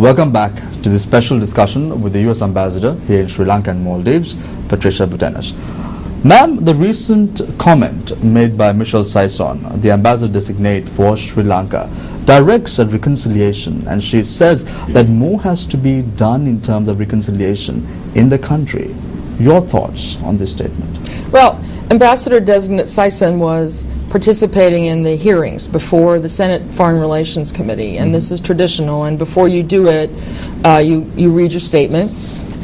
Welcome back to this special discussion with the U.S. Ambassador here in Sri Lanka and Maldives, Patricia Butenis. Ma'am, the recent comment made by Michelle Saison, the ambassador-designate for Sri Lanka, directs at reconciliation, and she says that more has to be done in terms of reconciliation in the country. Your thoughts on this statement? Well, Ambassador-designate Saison was participating in the hearings before the Senate Foreign Relations Committee, and this is traditional, and before you do it, you read your statement.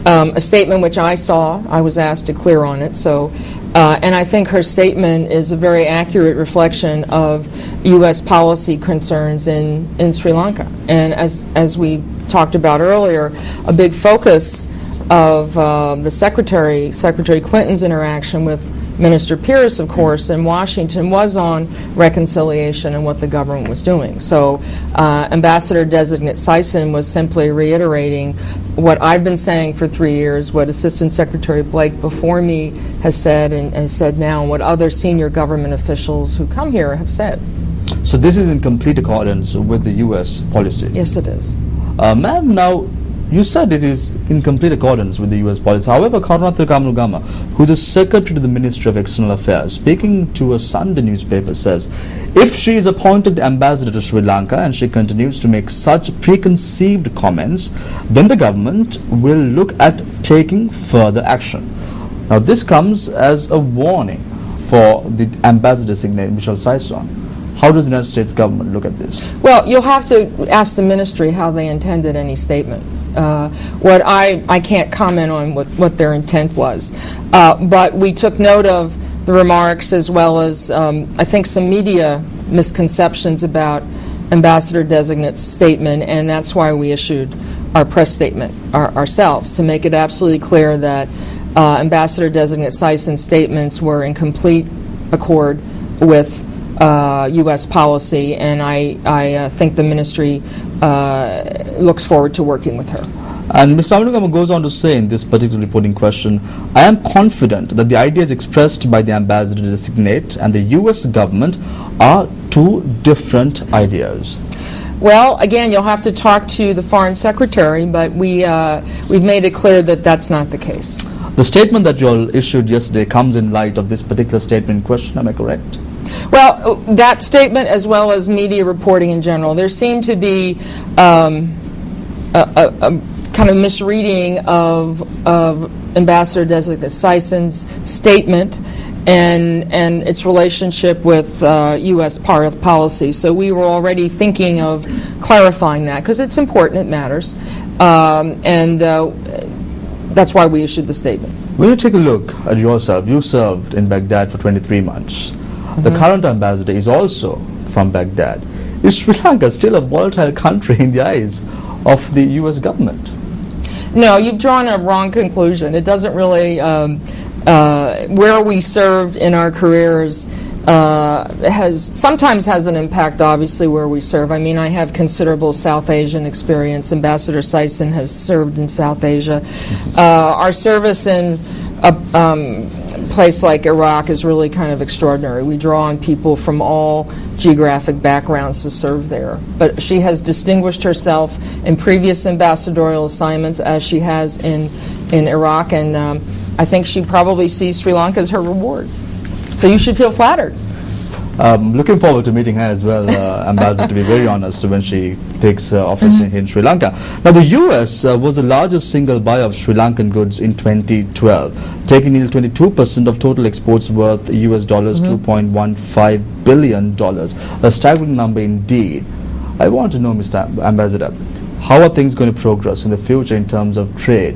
A statement which I saw, I was asked to clear on it, so, and I think her statement is a very accurate reflection of U.S. policy concerns in Sri Lanka. And as we talked about earlier, a big focus of the Secretary Clinton's interaction with Minister Pierce, of course, in Washington was on reconciliation and what the government was doing. So Ambassador-designate Saison was simply reiterating what I've been saying for 3 years, what Assistant Secretary Blake before me has said and has said now, and what other senior government officials who come here have said. So this is in complete accordance with the U.S. policy? Yes, it is. Ma'am, now, you said it is in complete accordance with the U.S. policy. However, Karunathil Kamnugama, who is the Secretary to the Ministry of External Affairs, speaking to a Sunday newspaper, says, if she is appointed ambassador to Sri Lanka and she continues to make such preconceived comments, then the government will look at taking further action. Now, this comes as a warning for the ambassador-designate Michelle Saison. How does the United States government look at this? Well, you'll have to ask the ministry how they intended any statement. What I can't comment on what their intent was. But we took note of the remarks as well as I think some media misconceptions about Ambassador-designate's statement, and that's why we issued our press statement ourselves, to make it absolutely clear that Ambassador-designate Saison's statements were in complete accord with U.S. policy, and I think the ministry looks forward to working with her. And Mr. Kamnugama goes on to say in this particular reporting question, I am confident that the ideas expressed by the ambassador-designate and the U.S. government are two different ideas. Well, again, you'll have to talk to the Foreign Secretary, but we've made it clear that that's not the case. The statement that you all issued yesterday comes in light of this particular statement in question, am I correct? Well, that statement as well as media reporting in general, there seemed to be a kind of misreading of Ambassador-designate Saison's statement and its relationship with U.S. policy. So we were already thinking of clarifying that because it's important, it matters, and that's why we issued the statement. When you take a look at yourself, you served in Baghdad for 23 months. The current ambassador is also from Baghdad. Is Sri Lanka still a volatile country in the eyes of the U.S. government? No, you've drawn a wrong conclusion. It doesn't really, where we served in our careers sometimes has an impact, obviously, where we serve. I mean, I have considerable South Asian experience. Ambassador Saison has served in South Asia. Our service in a place like Iraq is really kind of extraordinary. We draw on people from all geographic backgrounds to serve there. But she has distinguished herself in previous ambassadorial assignments as she has in Iraq, and I think she probably sees Sri Lanka as her reward. So you should feel flattered. Looking forward to meeting her as well, Ambassador, to be very honest, when she takes office in Sri Lanka. Now, the U.S. Was the largest single buyer of Sri Lankan goods in 2012, taking nearly 22% of total exports worth US dollars $2.15 billion, a staggering number indeed. I want to know, Mr. Ambassador, how are things going to progress in the future in terms of trade,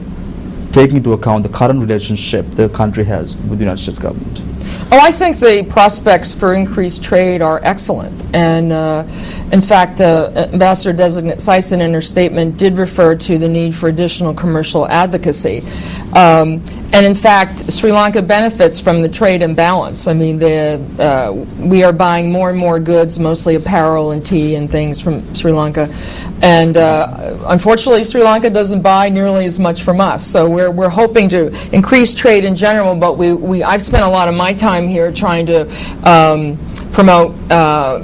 taking into account the current relationship the country has with the United States government? Oh, I think the prospects for increased trade are excellent. And in fact, Ambassador-designate Saison in her statement did refer to the need for additional commercial advocacy. And in fact, Sri Lanka benefits from the trade imbalance. I mean, we are buying more and more goods, mostly apparel and tea and things from Sri Lanka. And unfortunately, Sri Lanka doesn't buy nearly as much from us. So we're hoping to increase trade in general, but I've spent a lot of my time here trying to promote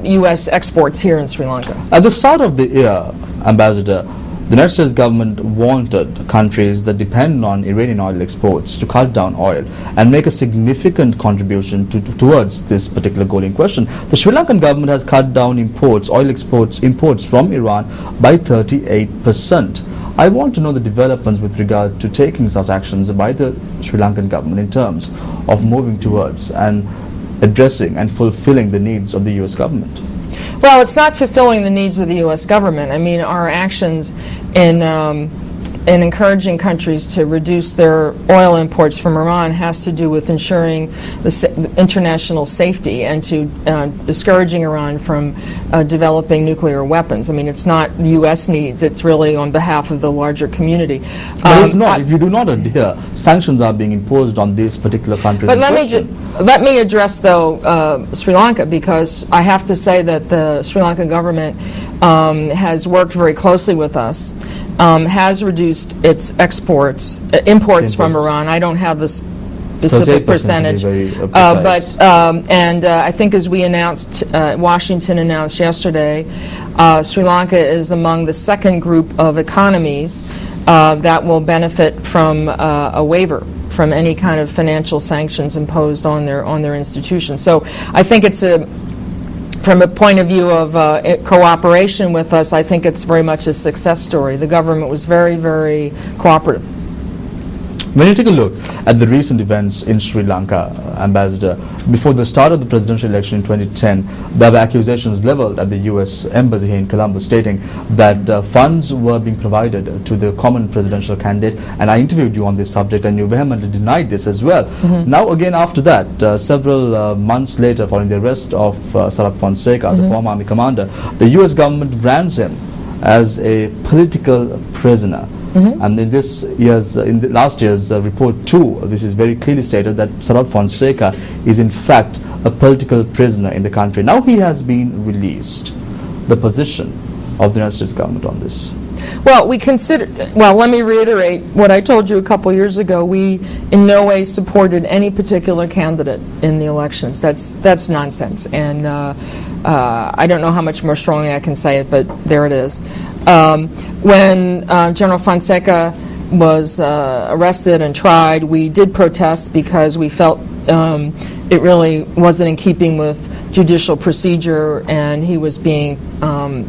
U.S. exports here in Sri Lanka. At the start of the year, Ambassador, The United States government wanted countries that depend on Iranian oil exports to cut down oil and make a significant contribution towards this particular goal in question. The Sri Lankan government has cut down oil imports from Iran by 38%. I want to know the developments with regard to taking such actions by the Sri Lankan government in terms of moving towards and addressing and fulfilling the needs of the U.S. government. Well, it's not fulfilling the needs of the U.S. government. I mean, our actions in encouraging countries to reduce their oil imports from Iran has to do with ensuring the international safety and to discouraging Iran from developing nuclear weapons. I mean, it's not the U.S. needs, it's really on behalf of the larger community. But if you do not adhere, sanctions are being imposed on these particular countries. But let me address, though, Sri Lanka, because I have to say that the Sri Lankan government has worked very closely with us, has reduced its imports from Iran. I don't have the specific percentage, I think, as we announced, Washington announced yesterday, Sri Lanka is among the second group of economies that will benefit from a waiver from any kind of financial sanctions imposed on their institutions. So I think it's from a point of view of cooperation with us, I think it's very much a success story. The government was very, very cooperative. When you take a look at the recent events in Sri Lanka, Ambassador, before the start of the presidential election in 2010, there were accusations leveled at the U.S. Embassy here in Colombo stating that funds were being provided to the common presidential candidate, and I interviewed you on this subject and you vehemently denied this as well. Now again after that, several months later, following the arrest of Fonseka, the former army commander, the U.S. government brands him as a political prisoner. And in last year's report too, this is very clearly stated that Sri Fonseka is in fact a political prisoner in the country. Now he has been released. The position of the United States government on this? Well, let me reiterate what I told you a couple years ago. We in no way supported any particular candidate in the elections. That's nonsense, and I don't know how much more strongly I can say it, but there it is. When General Fonseka was arrested and tried, we did protest because we felt it really wasn't in keeping with judicial procedure, and he was being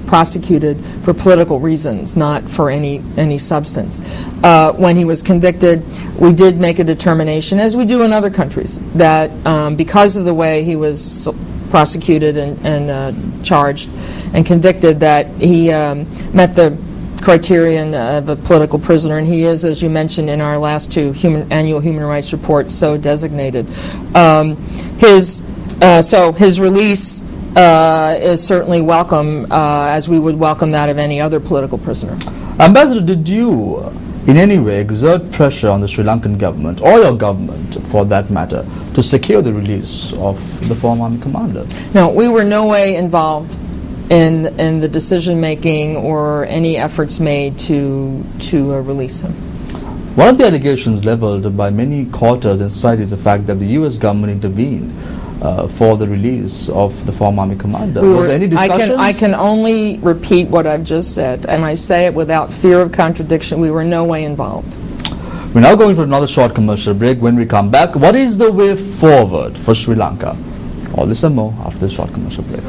prosecuted for political reasons, not for any substance. When he was convicted, we did make a determination, as we do in other countries, that because of the way he was prosecuted and charged and convicted, that he met the criterion of a political prisoner, and he is, as you mentioned in our last two annual human rights reports, so designated. So his release is certainly welcome, as we would welcome that of any other political prisoner. Ambassador, did you in any way exert pressure on the Sri Lankan government, or your government for that matter, to secure the release of the former army commander? No, we were no way involved in the decision-making or any efforts made to release him. One of the allegations leveled by many quarters in society is the fact that the U.S. government intervened for the release of the former army commander. Was there any discussion? I can only repeat what I've just said, and I say it without fear of contradiction. We were no way involved. We're now going for another short commercial break. When we come back, what is the way forward for Sri Lanka? All this and more after this short commercial break.